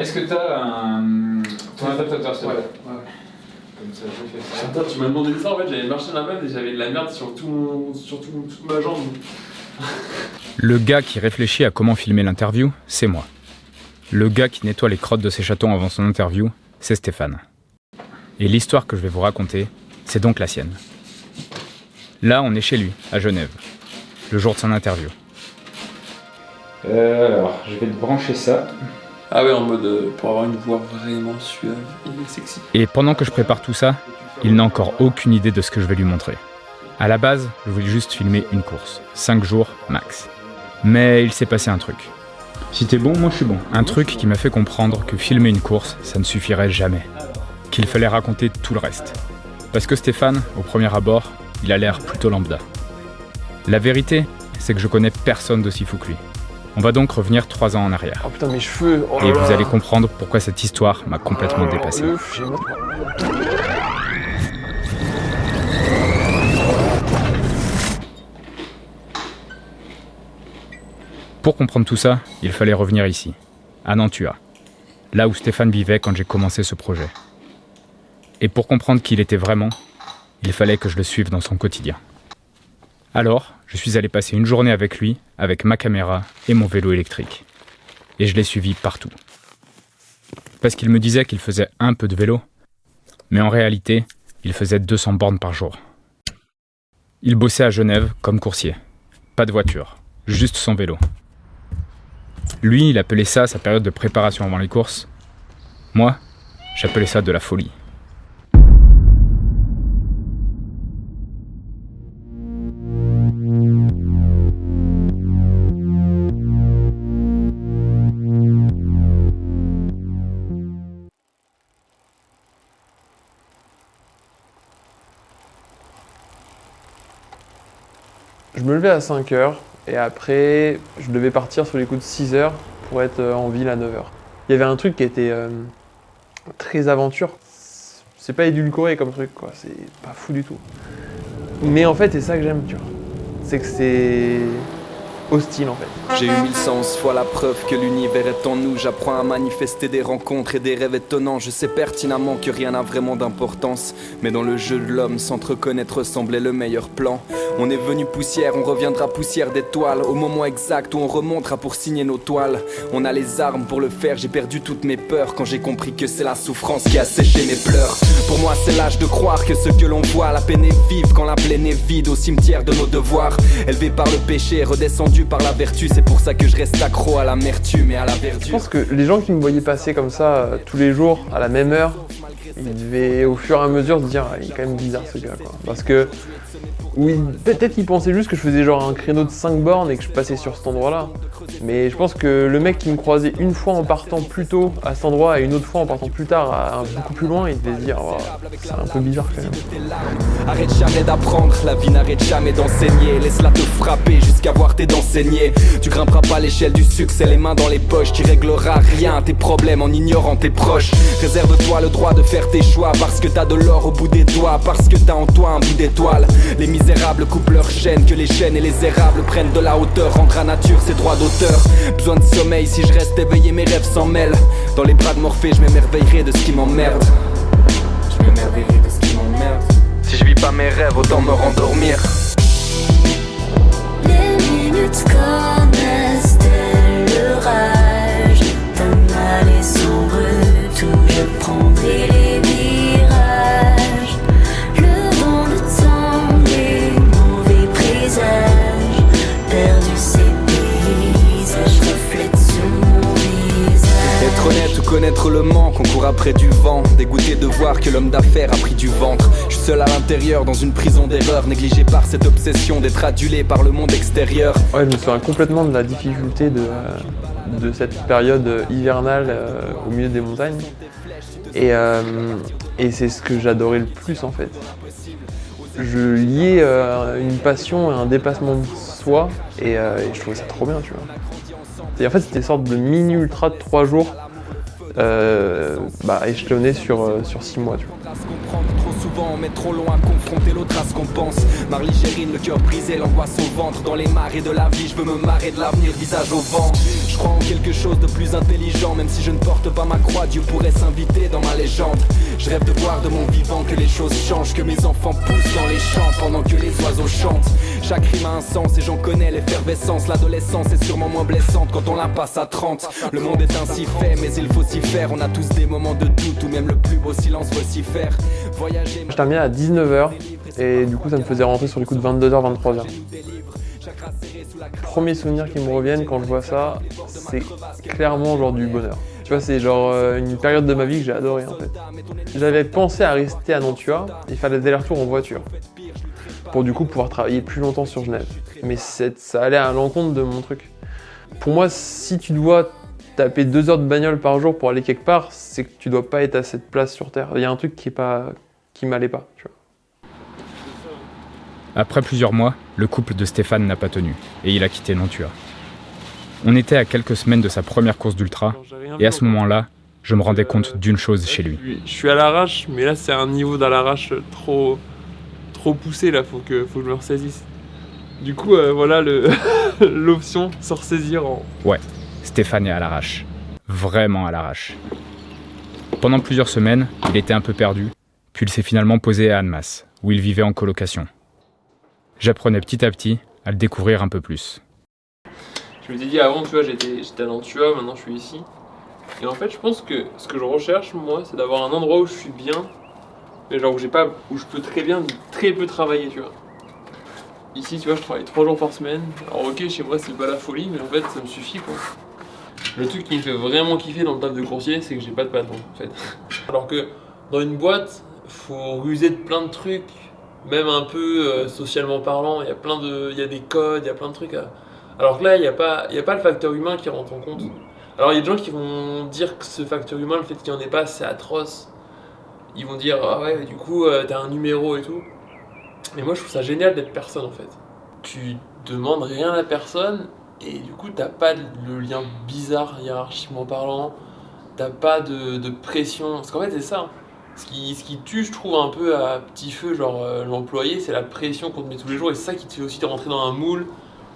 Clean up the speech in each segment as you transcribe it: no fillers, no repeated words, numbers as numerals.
Est-ce que t'as ton adaptateur, s'il te plaît? Ouais. Comme ça, je fais ça. Attends, tu m'as demandé ça en fait, j'avais marché la main et j'avais de la merde sur toute ma jambe. Le gars qui réfléchit à comment filmer l'interview, c'est moi. Le gars qui nettoie les crottes de ses chatons avant son interview, c'est Stéphane. Et l'histoire que je vais vous raconter, c'est donc la sienne. Là, on est chez lui, à Genève, le jour de son interview. Alors, je vais te brancher ça. Ah ouais, en mode pour avoir une voix vraiment suave et sexy. Et pendant que je prépare tout ça, il n'a encore aucune idée de ce que je vais lui montrer. À la base, je voulais juste filmer une course, 5 jours max. Mais il s'est passé un truc. Si t'es bon, moi je suis bon. Un truc qui m'a fait comprendre que filmer une course, ça ne suffirait jamais. Qu'il fallait raconter tout le reste. Parce que Stéphane, au premier abord, il a l'air plutôt lambda. La vérité, c'est que je connais personne d'aussi fou que lui. On va donc revenir 3 ans en arrière. Oh putain, mes cheveux. Oh là Et là. vous allez comprendre pourquoi cette histoire m'a complètement dépassé. Pour comprendre tout ça, il fallait revenir ici, à Nantua, là où Stéphane vivait quand j'ai commencé ce projet. Et pour comprendre qui il était vraiment, il fallait que je le suive dans son quotidien. Alors, je suis allé passer une journée avec lui, avec ma caméra et mon vélo électrique. Et je l'ai suivi partout. Parce qu'il me disait qu'il faisait un peu de vélo, mais en réalité, il faisait 200 bornes par jour. Il bossait à Genève comme coursier. Pas de voiture, juste son vélo. Lui, il appelait ça sa période de préparation avant les courses. Moi, j'appelais ça de la folie. Je me levais à 5h et après je devais partir sur les coups de 6h pour être en ville à 9h. Il y avait un truc qui était très aventure. C'est pas édulcoré comme truc quoi, c'est pas fou du tout. Mais en fait c'est ça que j'aime, tu vois. C'est que c'est hostile en fait. J'ai eu 1111 fois la preuve que l'univers est en nous. J'apprends à manifester des rencontres et des rêves étonnants. Je sais pertinemment que rien n'a vraiment d'importance, mais dans le jeu de l'homme, s'entreconnaître semblait le meilleur plan. On est venu poussière, on reviendra poussière d'étoiles. Au moment exact où on remontera pour signer nos toiles. On a les armes pour le faire, j'ai perdu toutes mes peurs quand j'ai compris que c'est la souffrance qui a séché mes pleurs. Pour moi c'est l'âge de croire que ce que l'on voit, la peine est vive quand la plaine est vide. Au cimetière de nos devoirs, élevé par le péché, redescendu par la vertu. C'est pour ça que je reste accro à l'amertume et à la verdure. Je pense que les gens qui me voyaient passer comme ça tous les jours à la même heure, ils devaient au fur et à mesure se dire il est quand même bizarre ce gars quoi. Parce que oui, peut-être qu'ils pensaient juste que je faisais genre un créneau de 5 bornes et que je passais sur cet endroit-là. Mais je pense que le mec qui me croisait une fois en partant plus tôt à cet endroit et une autre fois en partant plus tard beaucoup plus loin, il devait se dire oh, c'est un peu bizarre quand même. Arrête jamais d'apprendre, la vie n'arrête jamais d'enseigner. Laisse-la te frapper jusqu'à voir tes dents saigner. Tu grimperas pas l'échelle du succès, les mains dans les poches. Tu régleras rien, tes problèmes en ignorant tes proches. Réserve-toi le droit de faire tes choix, parce que t'as de l'or au bout des doigts, parce que t'as en toi un bout d'étoile. Les misérables coupent leurs chaînes, que les chaînes et les érables prennent de la hauteur. Rendre à nature ses droits d'auteur. Besoin de sommeil, si je reste éveillé mes rêves s'en mêlent. Dans les bras de Morphée je m'émerveillerai de ce qui m'emmerde. Je m'émerveillerai de ce qui m'emmerde. Si je vis pas mes rêves, autant me rendormir. Les minutes connaissent le rage. D'un aller sombre tout, je prendrai les virages. Le vent de temps, les mauvais présages. Perdu ses paysages, reflète sur mon visage. Être honnête ou connaître le manque, on court après du vent. Dégoûté de voir que l'homme d'affaires a pris du ventre. Je suis seul à l'intérieur dans une prison d'erreurs, négligé par cette obsession d'être adulé par le monde extérieur. Ouais, je me souviens complètement de la difficulté de cette période hivernale au milieu des montagnes. Et c'est ce que j'adorais le plus en fait. Je liais une passion et un dépassement de soi et je trouvais ça trop bien, tu vois. Et en fait, c'était une sorte de mini-ultra de 3 jours échelonné sur 6 mois, tu vois. souvent, mais trop long à confronter l'autre à ce qu'on pense. Marligérine, le cœur brisé, l'angoisse au ventre. Dans les marées de la vie, je veux me marrer de l'avenir, visage au vent. Je crois en quelque chose de plus intelligent, même si je ne porte pas ma croix, Dieu pourrait s'inviter dans ma légende. Je rêve de voir de mon vivant que les choses changent, que mes enfants poussent dans les champs pendant que les oiseaux chantent. Chaque rime a un sens et j'en connais l'effervescence. L'adolescence est sûrement moins blessante quand on la passe à 30. Le monde est ainsi fait, mais il faut s'y faire. On a tous des moments de doute où même le plus beau silence veut s'y faire. Voyager. Je terminais à 19h et du coup ça me faisait rentrer sur les coups de 22h, 23h. Premier souvenir qui me reviennent quand je vois ça, c'est clairement genre du bonheur. Tu vois, c'est genre une période de ma vie que j'ai adorée en fait. J'avais pensé à rester à Nantua et faire des allers-retours en voiture pour du coup pouvoir travailler plus longtemps sur Genève. Mais ça allait à l'encontre de mon truc. Pour moi, si tu dois taper 2 heures de bagnole par jour pour aller quelque part, c'est que tu dois pas être à cette place sur Terre. Il y a un truc qui m'allait pas, tu vois. Après plusieurs mois, le couple de Stéphane n'a pas tenu et il a quitté Nantua. On était à quelques semaines de sa première course d'ultra et à ce moment-là, je me rendais compte d'une chose chez lui. Je suis à l'arrache, mais là c'est un niveau dans l'arrache trop poussé, là, faut que je me ressaisisse. Du coup, voilà l'option, se ressaisir en... Ouais, Stéphane est à l'arrache. Vraiment à l'arrache. Pendant plusieurs semaines, il était un peu perdu, puis il s'est finalement posé à Annemasse, où il vivait en colocation. J'apprenais petit à petit à le découvrir un peu plus. Je me suis dit avant, tu vois, j'étais à Nantua, maintenant je suis ici. Et en fait, je pense que ce que je recherche, moi, c'est d'avoir un endroit où je suis bien, mais genre où je peux très peu travailler, tu vois. Ici, tu vois, je travaille 3 jours par semaine. Alors ok, chez moi, c'est pas la folie, mais en fait, ça me suffit, quoi. Le truc qui me fait vraiment kiffer dans le taf de coursier, c'est que j'ai pas de patron, en fait. Alors que dans une boîte, faut ruser de plein de trucs, même un peu socialement parlant. Il y a des codes, il y a plein de trucs. Alors que là, il y a pas le facteur humain qui rentre en compte. Alors il y a des gens qui vont dire que ce facteur humain, le fait qu'il n'y en ait pas, c'est atroce. Ils vont dire ah ouais, du coup, t'as un numéro et tout. Mais moi, je trouve ça génial d'être personne, en fait. Tu demandes rien à personne. Et du coup, t'as pas le lien bizarre hiérarchiquement parlant, t'as pas de pression. Parce qu'en fait, c'est ça. Ce qui tue, je trouve, un peu à petit feu, genre l'employé, c'est la pression qu'on te met tous les jours. Et c'est ça qui te fait aussi te rentrer dans un moule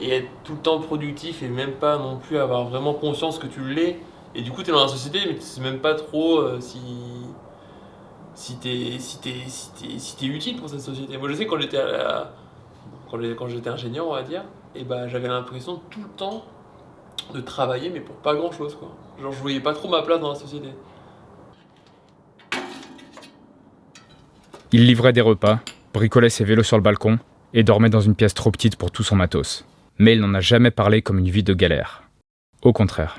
et être tout le temps productif et même pas non plus avoir vraiment conscience que tu l'es. Et du coup, t'es dans la société, mais tu sais même pas trop si t'es utile pour cette société. Moi, je sais quand j'étais ingénieur, on va dire, et bah j'avais l'impression tout le temps de travailler, mais pour pas grand chose, quoi. Genre je voyais pas trop ma place dans la société. Il livrait des repas, bricolait ses vélos sur le balcon et dormait dans une pièce trop petite pour tout son matos. Mais il n'en a jamais parlé comme une vie de galère. Au contraire.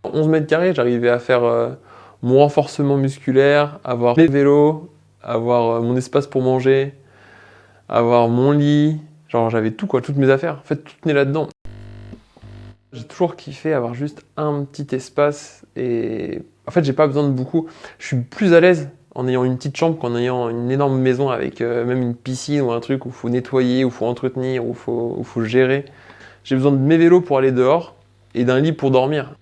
11 mètres carrés, j'arrivais à faire mon renforcement musculaire, avoir mes vélos, avoir mon espace pour manger, avoir mon lit. Genre j'avais tout, quoi, toutes mes affaires. En fait, tout tenait là-dedans. J'ai toujours kiffé avoir juste un petit espace et en fait, j'ai pas besoin de beaucoup. Je suis plus à l'aise en ayant une petite chambre qu'en ayant une énorme maison avec même une piscine ou un truc où il faut nettoyer, où il faut entretenir, où il faut gérer. J'ai besoin de mes vélos pour aller dehors et d'un lit pour dormir.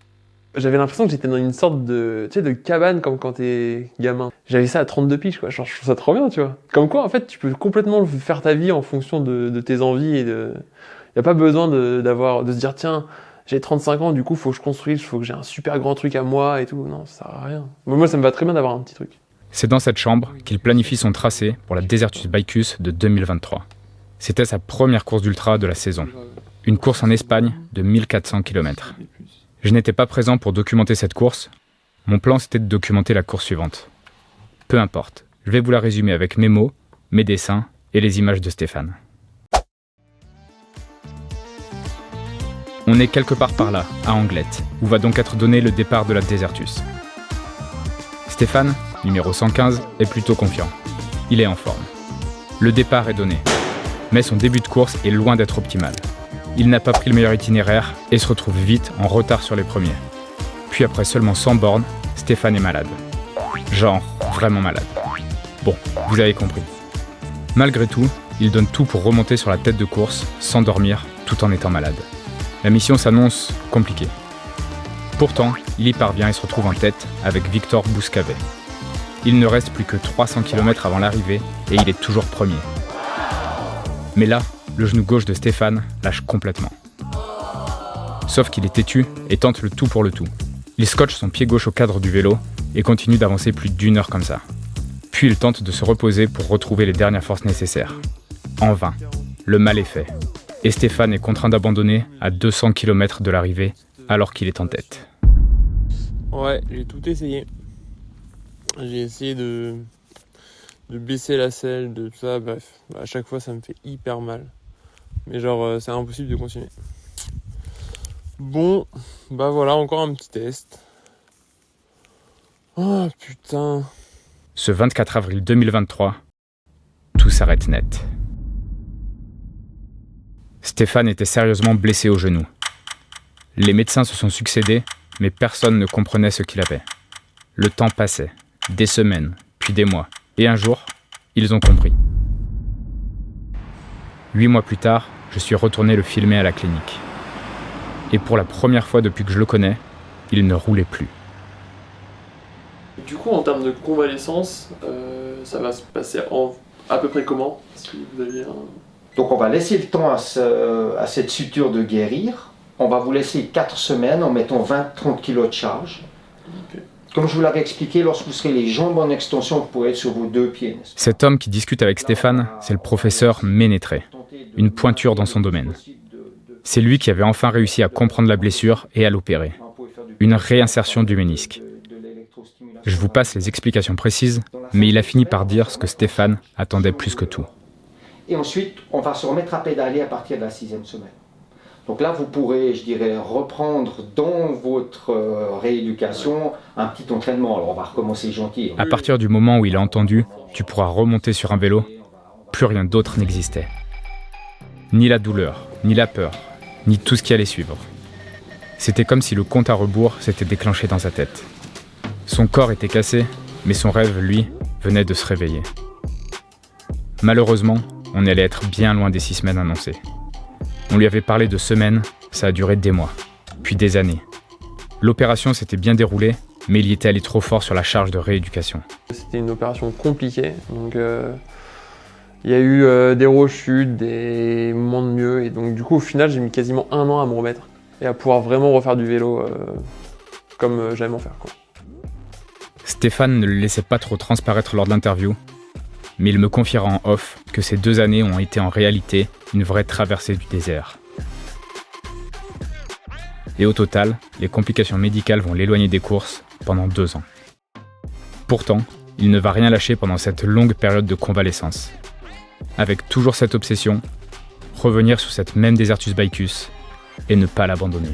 J'avais l'impression que j'étais dans une sorte de, tu sais, de cabane comme quand t'es gamin. J'avais ça à 32 piges, quoi. Genre, je trouve ça trop bien, tu vois. Comme quoi, en fait, tu peux complètement faire ta vie en fonction de tes envies et y a pas besoin de se dire, tiens, j'ai 35 ans, du coup, faut que je construise, faut que j'ai un super grand truc à moi et tout. Non, ça sert à rien. Moi, ça me va très bien d'avoir un petit truc. C'est dans cette chambre qu'il planifie son tracé pour la Desertus Bicus de 2023. C'était sa première course d'ultra de la saison. Une course en Espagne de 1400 km. Je n'étais pas présent pour documenter cette course. Mon plan, c'était de documenter la course suivante. Peu importe, je vais vous la résumer avec mes mots, mes dessins et les images de Stéphane. On est quelque part par là, à Anglette, où va donc être donné le départ de la Desertus. Stéphane, numéro 115, est plutôt confiant. Il est en forme. Le départ est donné. Mais son début de course est loin d'être optimal. Il n'a pas pris le meilleur itinéraire et se retrouve vite en retard sur les premiers. Puis après seulement 100 bornes, Stéphane est malade. Genre, vraiment malade. Bon, vous avez compris. Malgré tout, il donne tout pour remonter sur la tête de course, sans dormir, tout en étant malade. La mission s'annonce compliquée. Pourtant, il y parvient et se retrouve en tête avec Victor Bouscavet. Il ne reste plus que 300 km avant l'arrivée et il est toujours premier. Mais là, le genou gauche de Stéphane lâche complètement. Sauf qu'il est têtu et tente le tout pour le tout. Il scotche son pied gauche au cadre du vélo et continue d'avancer plus d'1 heure comme ça. Puis il tente de se reposer pour retrouver les dernières forces nécessaires. En vain, le mal est fait. Et Stéphane est contraint d'abandonner à 200 km de l'arrivée alors qu'il est en tête. Ouais, j'ai tout essayé. J'ai essayé de baisser la selle, de tout ça, bref. À chaque fois, ça me fait hyper mal. Mais genre, c'est impossible de continuer. Bon, bah voilà, encore un petit test. Oh putain. Ce 24 avril 2023, tout s'arrête net. Stéphane était sérieusement blessé au genou. Les médecins se sont succédés, mais personne ne comprenait ce qu'il avait. Le temps passait, des semaines, puis des mois, et un jour, ils ont compris. 8 mois plus tard, je suis retourné le filmer à la clinique. Et pour la première fois depuis que je le connais, il ne roulait plus. Du coup, en termes de convalescence, ça va se passer à peu près comment? Si vous aviez un... Donc on va laisser le temps à cette suture de guérir. On va vous laisser 4 semaines en mettant 20-30 kg de charge. Okay. Comme je vous l'avais expliqué, lorsque vous serez les jambes en extension, vous pourrez être sur vos 2 pieds. Cet homme qui discute avec Stéphane, c'est le professeur Ménétré, une pointure dans son domaine. C'est lui qui avait enfin réussi à comprendre la blessure et à l'opérer. Une réinsertion du ménisque. Je vous passe les explications précises, mais il a fini par dire ce que Stéphane attendait plus que tout. Et ensuite, on va se remettre à pédaler à partir de la 6e semaine. Donc là, vous pourrez, je dirais, reprendre dans votre rééducation un petit entraînement. Alors on va recommencer gentil. À partir du moment où il a entendu « tu pourras remonter sur un vélo », plus rien d'autre n'existait. Ni la douleur, ni la peur, ni tout ce qui allait suivre. C'était comme si le compte à rebours s'était déclenché dans sa tête. Son corps était cassé, mais son rêve, lui, venait de se réveiller. Malheureusement, on allait être bien loin des 6 semaines annoncées. On lui avait parlé de semaines, ça a duré des mois, puis des années. L'opération s'était bien déroulée, mais il y était allé trop fort sur la charge de rééducation. C'était une opération compliquée, donc il y a eu des rechutes, des moments de mieux, et donc du coup au final j'ai mis quasiment 1 an à me remettre et à pouvoir vraiment refaire du vélo comme j'aime en faire, quoi. Stéphane ne le laissait pas trop transparaître lors de l'interview, mais il me confiera en off que ces 2 années ont été en réalité une vraie traversée du désert. Et au total, les complications médicales vont l'éloigner des courses pendant 2 ans. Pourtant, il ne va rien lâcher pendant cette longue période de convalescence. Avec toujours cette obsession, revenir sur cette même Desertus Bicus et ne pas l'abandonner.